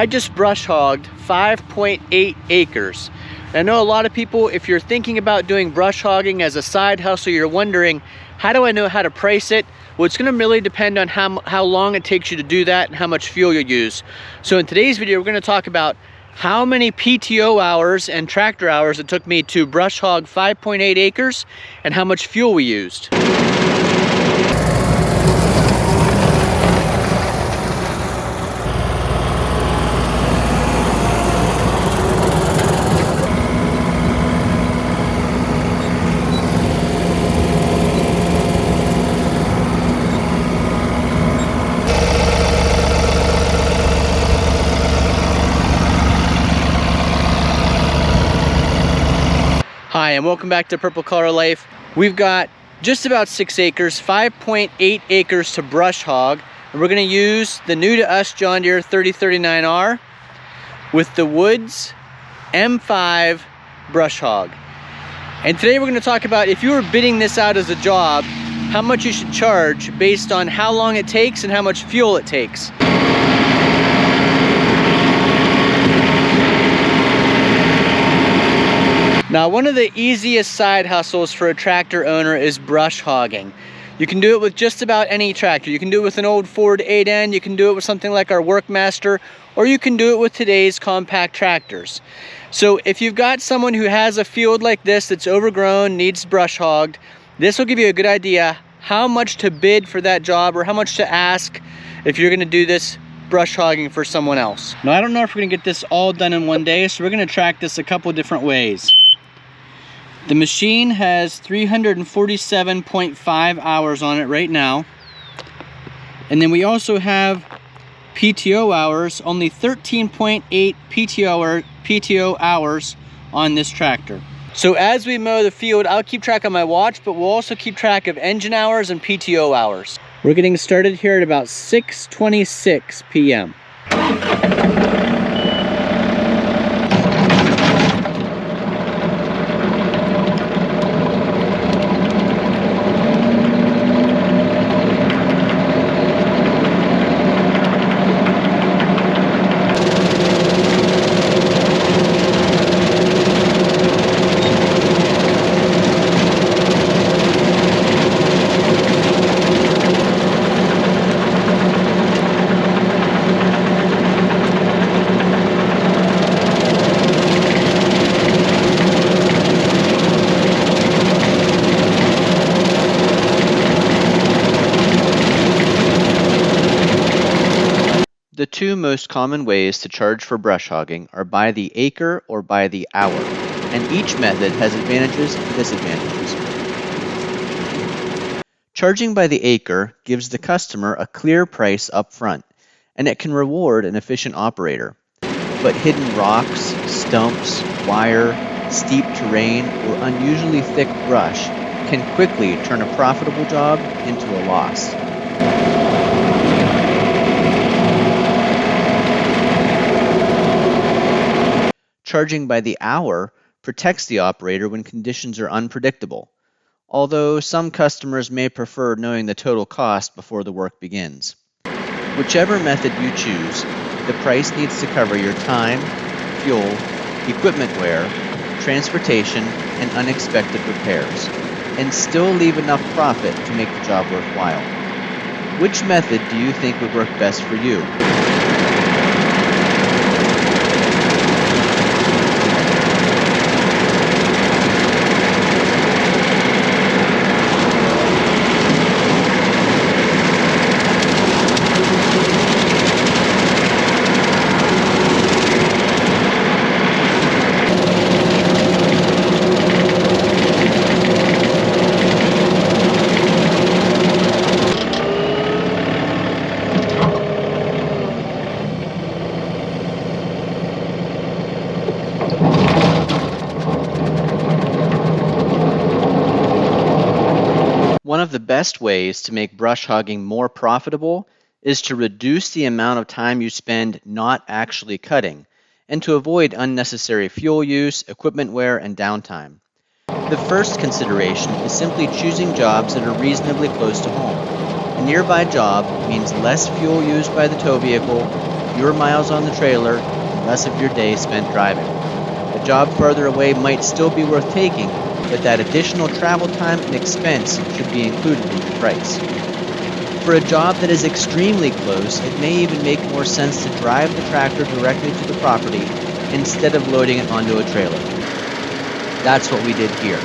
I just brush hogged 5.8 acres. I know a lot of people, if you're thinking about doing brush hogging as a side hustle, you're wondering, how do I know how to price it? Well, it's gonna really depend on how long it takes you to do that and how much fuel you use. So in today's video, we're gonna talk about how many PTO hours and tractor hours it took me to brush hog 5.8 acres and how much fuel we used. Hi, and welcome back to Purple Collar Life. We've got just about 6 acres, 5.8 acres to brush hog, and we're going to use the new to us John Deere 3039R with the Woods M5 brush hog. And today we're going to talk about, if you were bidding this out as a job, how much you should charge based on how long it takes and how much fuel it takes. Now, one of the easiest side hustles for a tractor owner is brush hogging. You can do it with just about any tractor. You can do it with an old Ford 8N, you can do it with something like our Workmaster, or you can do it with today's compact tractors. So if you've got someone who has a field like this that's overgrown, needs brush hogged, this will give you a good idea how much to bid for that job or how much to ask if you're gonna do this brush hogging for someone else. Now, I don't know if we're gonna get this all done in one day, so we're gonna track this a couple different ways. The machine has 347.5 hours on it right now. And then we also have PTO hours, only 13.8 PTO hours on this tractor. So as we mow the field, I'll keep track on my watch, but we'll also keep track of engine hours and PTO hours. We're getting started here at about 6:26 p.m. The two most common ways to charge for brush hogging are by the acre or by the hour, and each method has advantages and disadvantages. Charging by the acre gives the customer a clear price up front, and it can reward an efficient operator. But hidden rocks, stumps, wire, steep terrain, or unusually thick brush can quickly turn a profitable job into a loss. Charging by the hour protects the operator when conditions are unpredictable, although some customers may prefer knowing the total cost before the work begins. Whichever method you choose, the price needs to cover your time, fuel, equipment wear, transportation, and unexpected repairs, and still leave enough profit to make the job worthwhile. Which method do you think would work best for you? One of the best ways to make brush hogging more profitable is to reduce the amount of time you spend not actually cutting, and to avoid unnecessary fuel use, equipment wear, and downtime. The first consideration is simply choosing jobs that are reasonably close to home. A nearby job means less fuel used by the tow vehicle, fewer miles on the trailer and less of your day spent driving. A job further away might still be worth taking, but that additional travel time and expense should be included in the price. For a job that is extremely close, it may even make more sense to drive the tractor directly to the property instead of loading it onto a trailer. That's what we did here.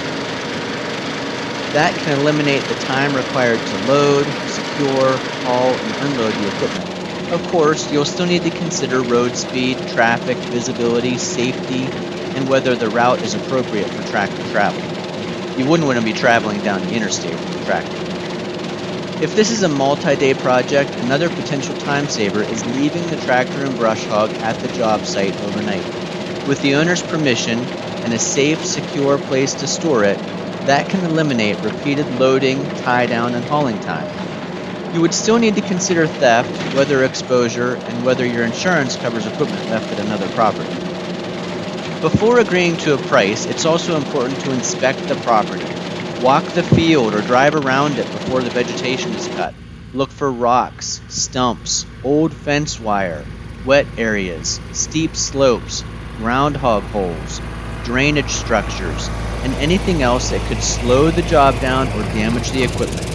That can eliminate the time required to load, secure, haul, and unload the equipment. Of course, you'll still need to consider road speed, traffic, visibility, safety, and whether the route is appropriate for tractor travel. You wouldn't want to be traveling down the interstate with the tractor. If this is a multi-day project, another potential time saver is leaving the tractor and brush hog at the job site overnight. With the owner's permission and a safe, secure place to store it, that can eliminate repeated loading, tie-down, and hauling time. You would still need to consider theft, weather exposure, and whether your insurance covers equipment left at another property. Before agreeing to a price, it's also important to inspect the property. Walk the field or drive around it before the vegetation is cut. Look for rocks, stumps, old fence wire, wet areas, steep slopes, groundhog holes, drainage structures, and anything else that could slow the job down or damage the equipment.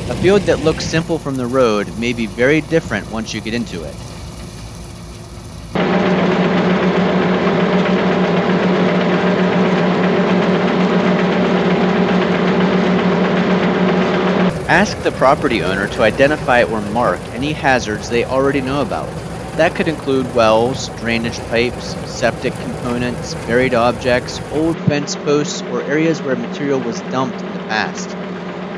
A field that looks simple from the road may be very different once you get into it. Ask the property owner to identify or mark any hazards they already know about. That could include wells, drainage pipes, septic components, buried objects, old fence posts, or areas where material was dumped in the past.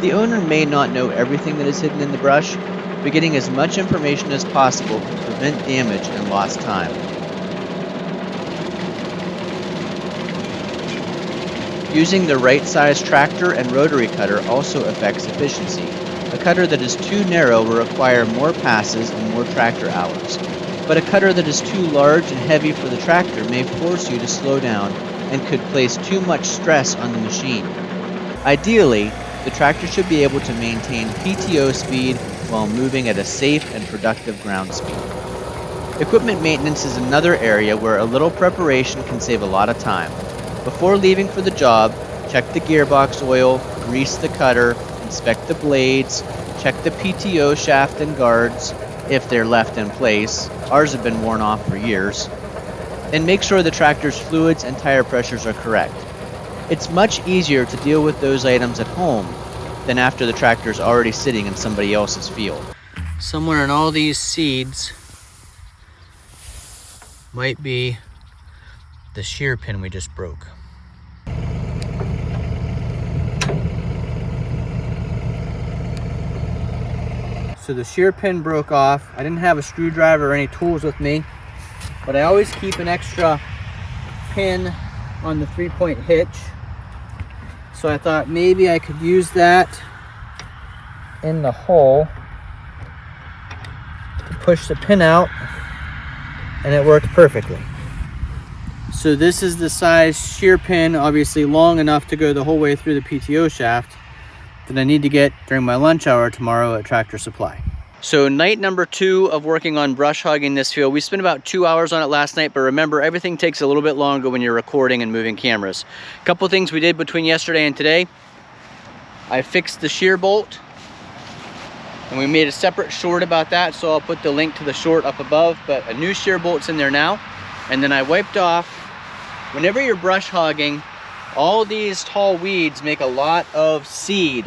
The owner may not know everything that is hidden in the brush, but getting as much information as possible can prevent damage and lost time. Using the right size tractor and rotary cutter also affects efficiency. A cutter that is too narrow will require more passes and more tractor hours. But a cutter that is too large and heavy for the tractor may force you to slow down and could place too much stress on the machine. Ideally, the tractor should be able to maintain PTO speed while moving at a safe and productive ground speed. Equipment maintenance is another area where a little preparation can save a lot of time. Before leaving for the job, check the gearbox oil, grease the cutter, inspect the blades, check the PTO shaft and guards, if they're left in place. Ours have been worn off for years. And make sure the tractor's fluids and tire pressures are correct. It's much easier to deal with those items at home than after the tractor's already sitting in somebody else's field. Somewhere in all these seeds might be the shear pin we just broke. So the shear pin broke off. I didn't have a screwdriver or any tools with me, but I always keep an extra pin on the 3-point hitch. So I thought maybe I could use that in the hole to push the pin out, and it worked perfectly. So this is the size shear pin, obviously long enough to go the whole way through the PTO shaft, that I need to get during my lunch hour tomorrow at Tractor Supply. So night number 2 of working on brush hogging this field. We spent about 2 hours on it last night, but remember, everything takes a little bit longer when you're recording and moving cameras. A couple things we did between yesterday and today. I fixed the shear bolt, and we made a separate short about that, so I'll put the link to the short up above, but a new shear bolt's in there now. And then I wiped off, whenever you're brush hogging, all these tall weeds make a lot of seed.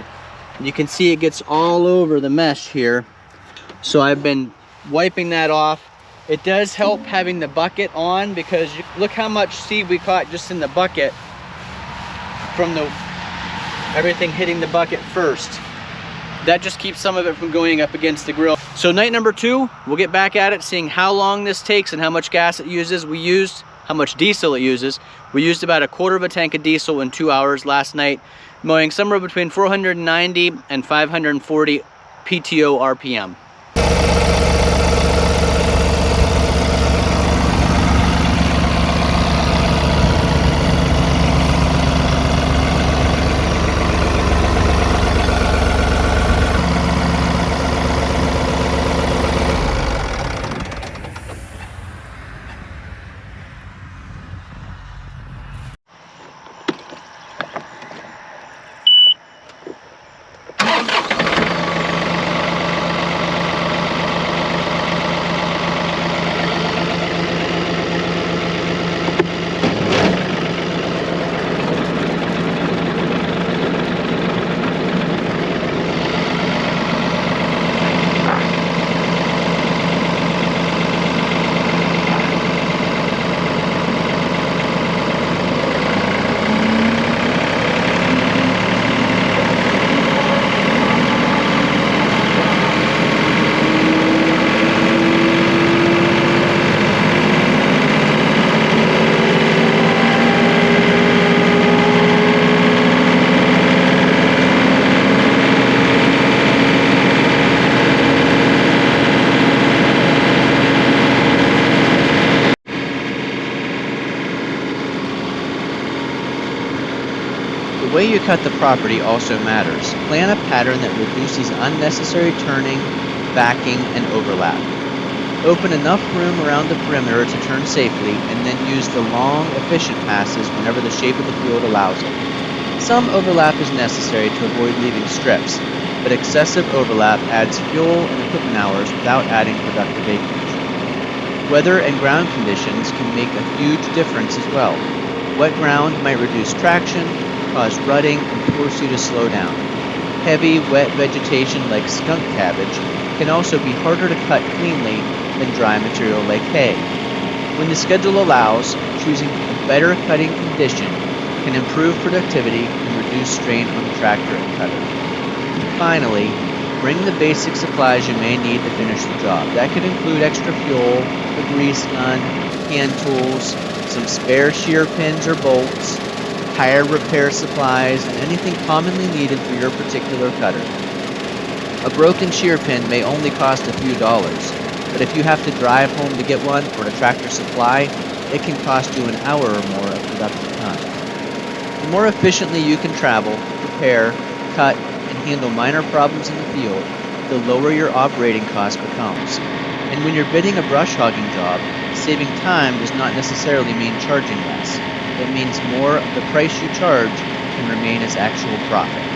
And you can see it gets all over the mesh here. So I've been wiping that off. It does help having the bucket on, because look how much seed we caught just in the bucket from everything hitting the bucket first. That just keeps some of it from going up against the grill. So night number 2, we'll get back at it, seeing how long this takes and how much gas it uses. How much diesel it uses. We used about 1/4 of a tank of diesel in 2 hours last night, mowing somewhere between 490 and 540 PTO RPM. The way you cut the property also matters. Plan a pattern that reduces unnecessary turning, backing, and overlap. Open enough room around the perimeter to turn safely, and then use the long, efficient passes whenever the shape of the field allows it. Some overlap is necessary to avoid leaving strips, but excessive overlap adds fuel and equipment hours without adding productive acreage. Weather and ground conditions can make a huge difference as well. Wet ground might reduce traction, cause rutting, and force you to slow down. Heavy, wet vegetation like skunk cabbage can also be harder to cut cleanly than dry material like hay. When the schedule allows, choosing a better cutting condition can improve productivity and reduce strain on the tractor and cutter. Finally, bring the basic supplies you may need to finish the job. That could include extra fuel, a grease gun, hand tools, some spare shear pins or bolts, tire repair supplies, and anything commonly needed for your particular cutter. A broken shear pin may only cost a few dollars, but if you have to drive home to get one or to Tractor Supply, it can cost you an hour or more of productive time. The more efficiently you can travel, repair, cut, and handle minor problems in the field, the lower your operating cost becomes. And when you're bidding a brush hogging job, saving time does not necessarily mean charging less. It means more of the price you charge can remain as actual profit.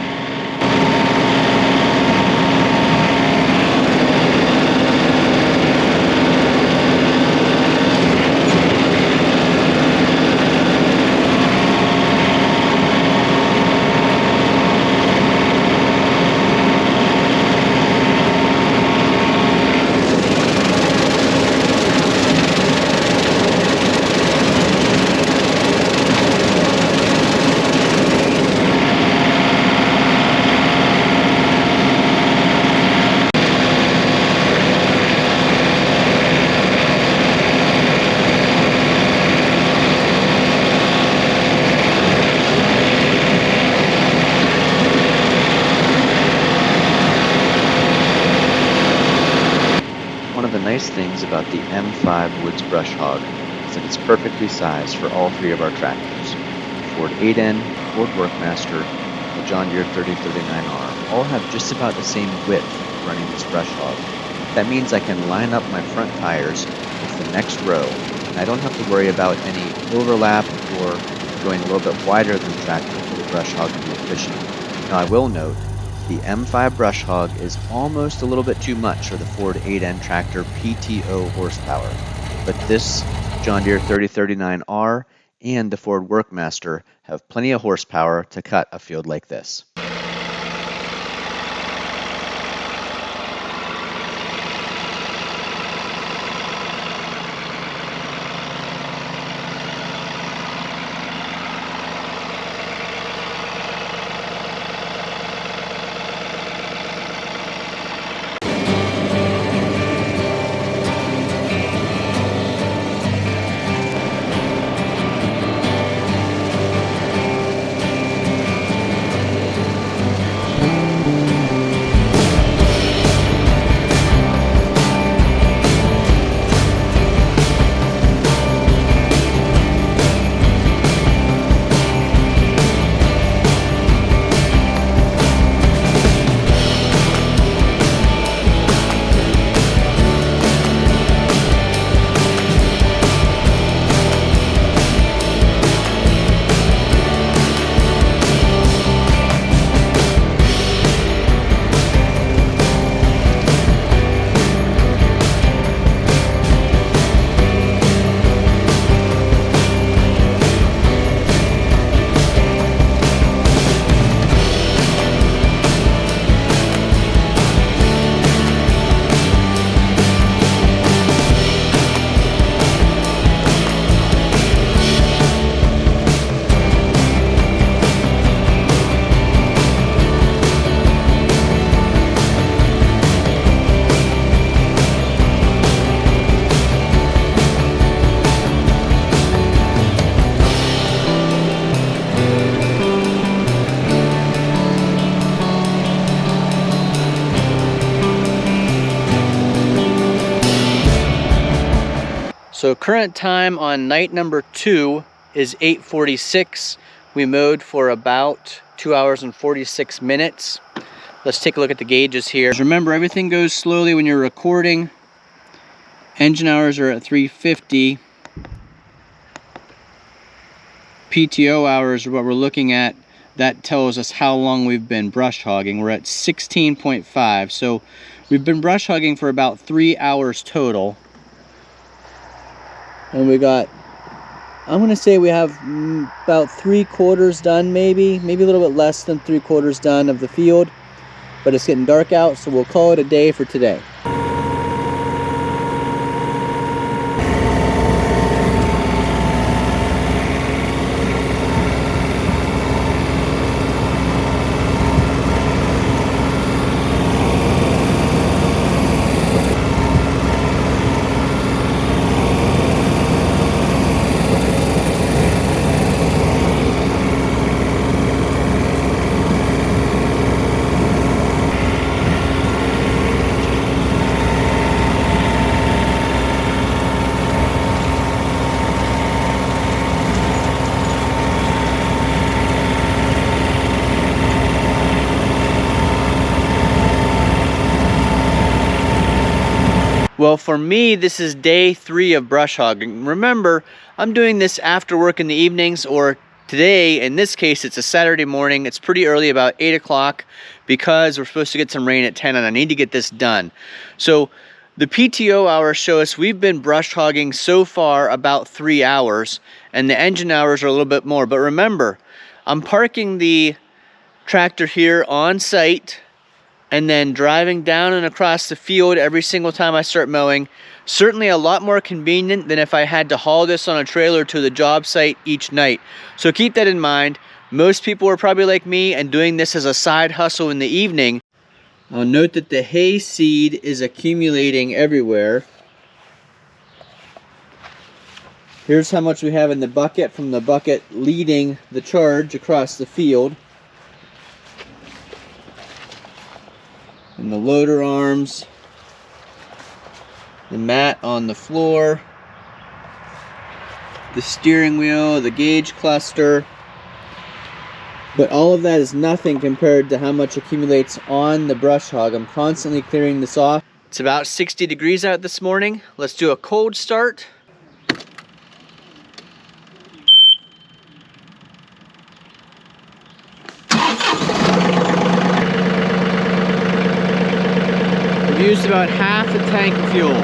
Nice things about the M5 Woods Brush Hog is that it's perfectly sized for all three of our tractors. The Ford 8N, Ford Workmaster, and the John Deere 3039R all have just about the same width running this brush hog. That means I can line up my front tires with the next row, and I don't have to worry about any overlap or going a little bit wider than the tractor for the brush hog to be efficient. Now I will note, the M5 brush hog is almost a little bit too much for the Ford 8N tractor PTO horsepower, but this John Deere 3039R and the Ford Workmaster have plenty of horsepower to cut a field like this. So current time on night number 2 is 8:46. We mowed for about 2 hours and 46 minutes. Let's take a look at the gauges here. Remember, everything goes slowly when you're recording. Engine hours are at 350. PTO hours are what we're looking at. That tells us how long we've been brush hogging. We're at 16.5. So we've been brush hogging for about 3 hours total. And we got, I'm gonna say we have about 3/4 done, maybe a little bit less than 3/4 done of the field. But it's getting dark out, so we'll call it a day for today. Well, for me, this is day 3 of brush hogging. Remember, I'm doing this after work in the evenings, or today, in this case, it's a Saturday morning. It's pretty early, about 8 o'clock, because we're supposed to get some rain at 10 and I need to get this done. So the PTO hours show us we've been brush hogging so far about 3 hours, and the engine hours are a little bit more. But remember, I'm parking the tractor here on site and then driving down and across the field every single time I start mowing. Certainly a lot more convenient than if I had to haul this on a trailer to the job site each night. So keep that in mind. Most people are probably like me and doing this as a side hustle in the evening. I'll note that the hay seed is accumulating everywhere. Here's how much we have in the bucket from the bucket leading the charge across the field. And the loader arms, the mat on the floor, the steering wheel, the gauge cluster. But all of that is nothing compared to how much accumulates on the brush hog. I'm constantly clearing this off. It's about 60 degrees out this morning. Let's do a cold start. We've used about half the tank of fuel.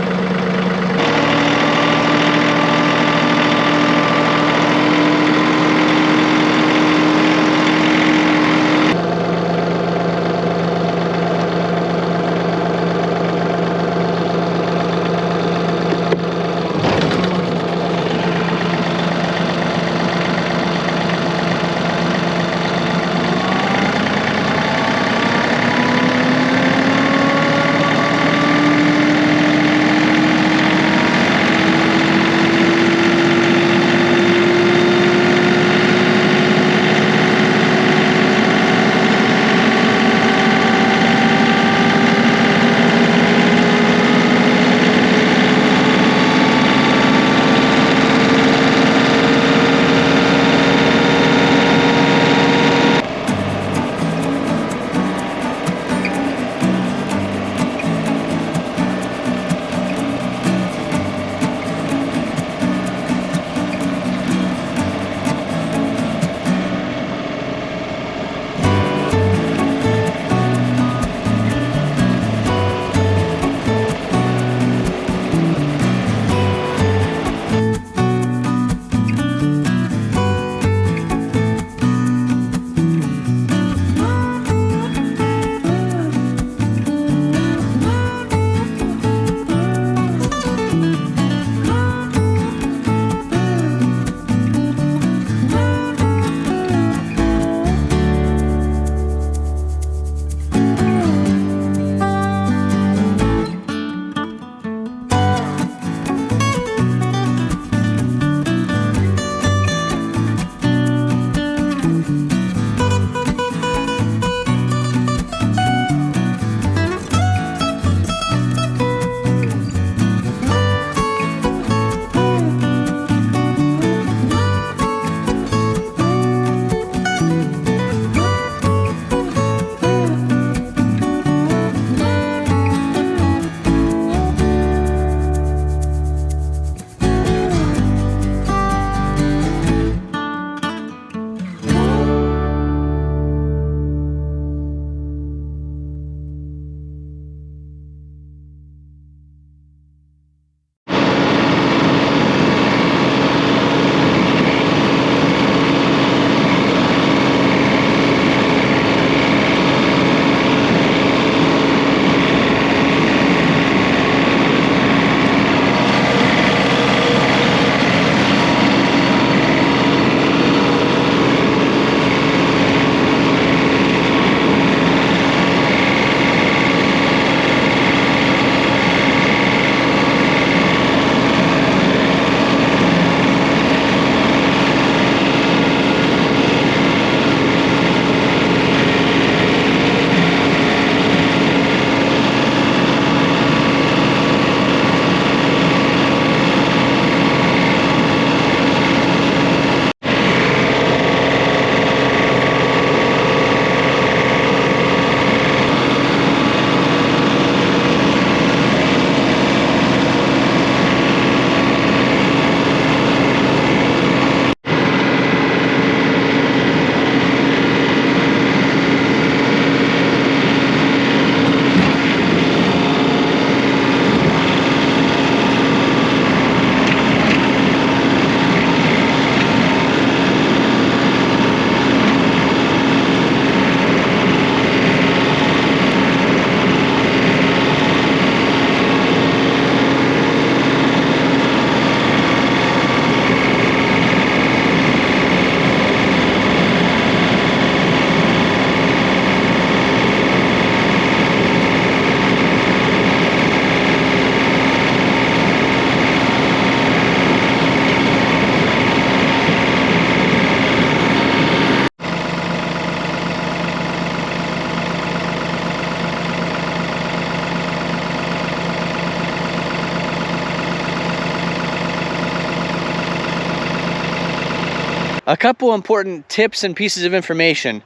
A couple important tips and pieces of information.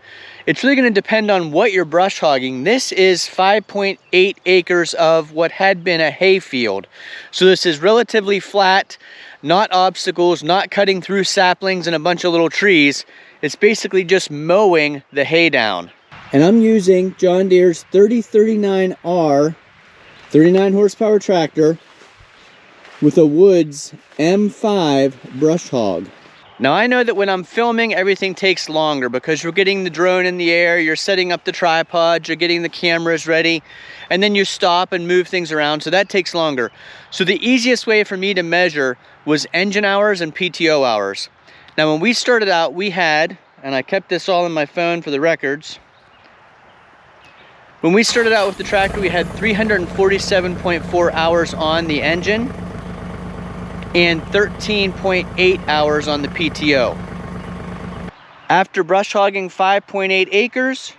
It's really going to depend on what you're brush hogging. This is 5.8 acres of what had been a hay field. So this is relatively flat, not obstacles, not cutting through saplings and a bunch of little trees. It's basically just mowing the hay down. And I'm using John Deere's 3039R 39 horsepower tractor with a Woods M5 brush hog. Now I know that when I'm filming, everything takes longer because you're getting the drone in the air, you're setting up the tripod, you're getting the cameras ready, and then you stop and move things around, so that takes longer. So the easiest way for me to measure was engine hours and PTO hours. Now when we started out, we had, and I kept this all in my phone for the records, when we started out with the tractor, we had 347.4 hours on the engine and 13.8 hours on the PTO. After brush hogging 5.8 acres,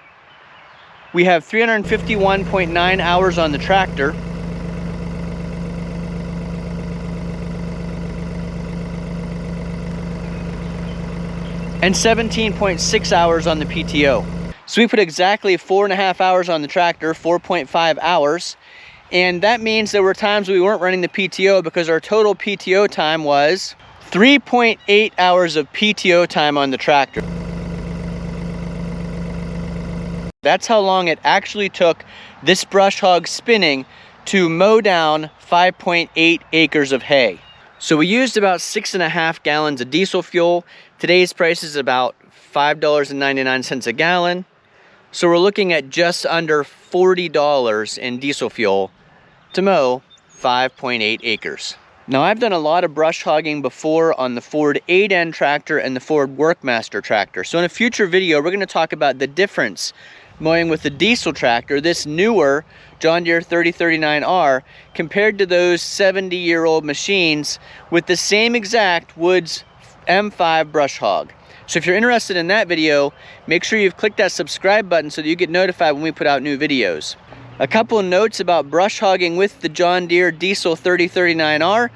we have 351.9 hours on the tractor, and 17.6 hours on the PTO. So we put exactly 4.5 hours on the tractor, 4.5 hours. And that means there were times we weren't running the PTO because our total PTO time was 3.8 hours of PTO time on the tractor. That's how long it actually took this brush hog spinning to mow down 5.8 acres of hay. So we used about 6.5 gallons of diesel fuel. Today's price is about $5.99 a gallon. So we're looking at just under $40 in diesel fuel to mow 5.8 acres. Now I've done a lot of brush hogging before on the Ford 8N tractor and the Ford Workmaster tractor. So in a future video, we're going to talk about the difference mowing with the diesel tractor, this newer John Deere 3039R, compared to those 70-year-old machines with the same exact Woods M5 brush hog. So if you're interested in that video, make sure you've clicked that subscribe button so that you get notified when we put out new videos. A couple of notes about brush hogging with the John Deere Diesel 3039R.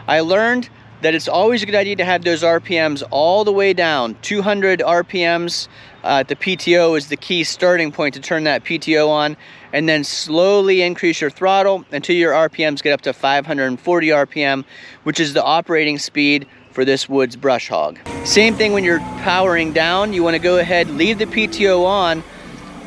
I learned that it's always a good idea to have those RPMs all the way down. 200 RPMs at the PTO is the key starting point to turn that PTO on, and then slowly increase your throttle until your RPMs get up to 540 RPM, which is the operating speed for this Woods brush hog. Same thing when you're powering down. You want to go ahead, leave the PTO on,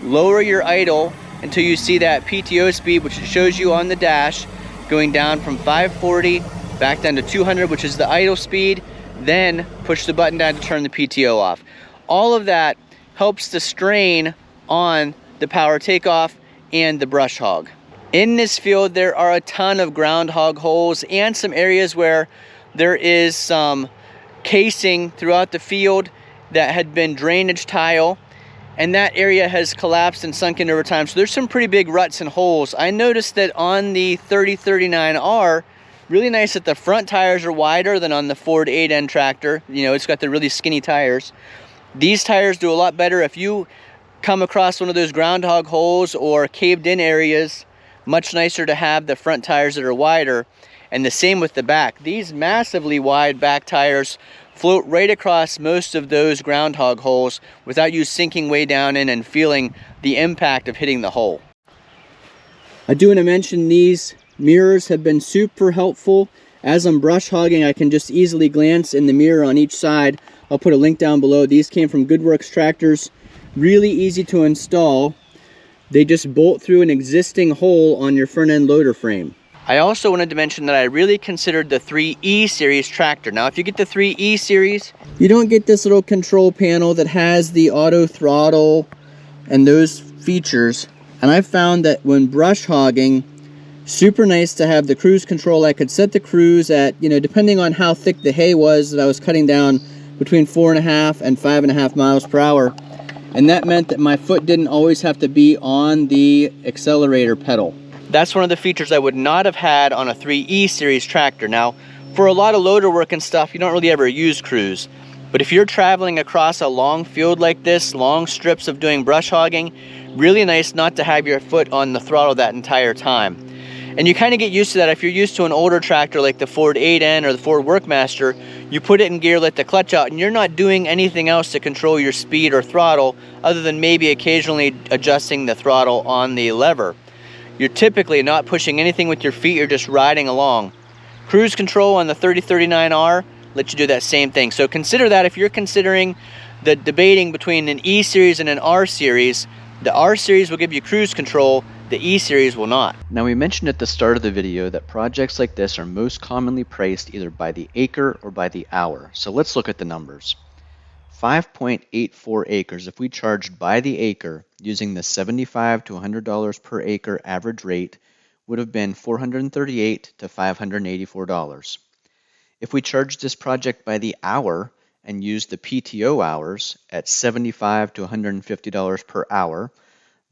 lower your idle until you see that PTO speed, which it shows you on the dash, going down from 540 back down to 200, which is the idle speed. Then push the button down to turn the PTO off. All of that helps the strain on the power takeoff and the brush hog. In this field, there are a ton of groundhog holes and some areas where there is some casing throughout the field that had been drainage tile, and that area has collapsed and sunk in over time. So there's some pretty big ruts and holes. I noticed that on the 3039R, really nice that the front tires are wider than on the Ford 8N tractor. You know, it's got the really skinny tires. These tires do a lot better if you come across one of those groundhog holes or caved in areas. Much nicer to have the front tires that are wider. And the same with the back. These massively wide back tires float right across most of those groundhog holes without you sinking way down in and feeling the impact of hitting the hole. I do want to mention these mirrors have been super helpful. As I'm brush hogging, I can just easily glance in the mirror on each side. I'll put a link down below. These came from GoodWorks tractors. Really easy to install. They just bolt through an existing hole on your front end loader frame. I also wanted to mention that I really considered the 3E series tractor. Now, if you get the 3E series, you don't get this little control panel that has the auto throttle and those features. And I found that when brush hogging, super nice to have the cruise control. I could set the cruise at, you know, depending on how thick the hay was that I was cutting down, between 4.5 and 5.5 miles per hour. And that meant that my foot didn't always have to be on the accelerator pedal. That's one of the features I would not have had on a 3E series tractor. Now, for a lot of loader work and stuff, you don't really ever use cruise. But if you're traveling across a long field like this, long strips of doing brush hogging, really nice not to have your foot on the throttle that entire time. And you kind of get used to that. If you're used to an older tractor like the Ford 8N or the Ford Workmaster, You put it in gear, let the clutch out, and you're not doing anything else to control your speed or throttle other than maybe occasionally adjusting the throttle on the lever. You're typically not pushing anything with your feet, you're just riding along. Cruise control on the 3039R lets you do that same thing. So consider that if you're considering the debating between an E series and an R series. The R series will give you cruise control, the E series will not. Now, we mentioned at the start of the video that projects like this are most commonly priced either by the acre or by the hour. So let's look at the numbers. 5.84 acres, if we charged by the acre using the $75 to $100 per acre average rate, would have been $438 to $584. If we charged this project by the hour and used the PTO hours at $75 to $150 per hour,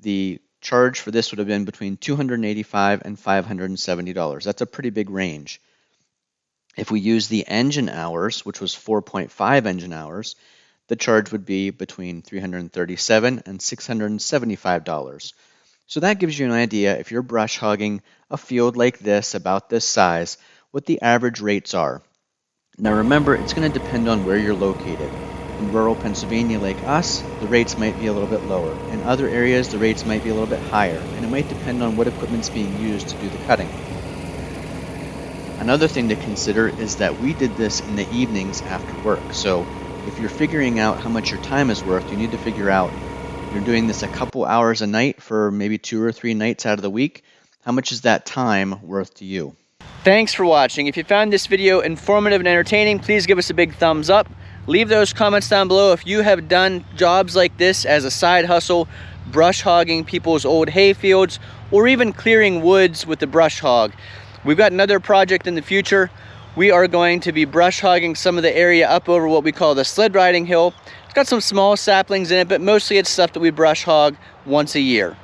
the charge for this would have been between $285 and $570. That's a pretty big range. If we use the engine hours, which was 4.5 engine hours, the charge would be between $337 and $675. So that gives you an idea, if you're brush hogging a field like this, about this size, what the average rates are. Now remember, it's going to depend on where you're located. In rural Pennsylvania like us, the rates might be a little bit lower. In other areas, the rates might be a little bit higher, and it might depend on what equipment's being used to do the cutting. Another thing to consider is that we did this in the evenings after work. So if you're figuring out how much your time is worth, you need to figure out, you're doing this a couple hours a night for maybe 2 or 3 nights out of the week, how much is that time worth to you? Thanks for watching. If you found this video informative and entertaining, please give us a big thumbs up. Leave those comments down below if you have done jobs like this as a side hustle, brush hogging people's old hay fields, or even clearing woods with the brush hog. We've got another project in the future. We are going to be brush hogging some of the area up over what we call the sled riding hill. It's got some small saplings in it, but mostly it's stuff that we brush hog once a year.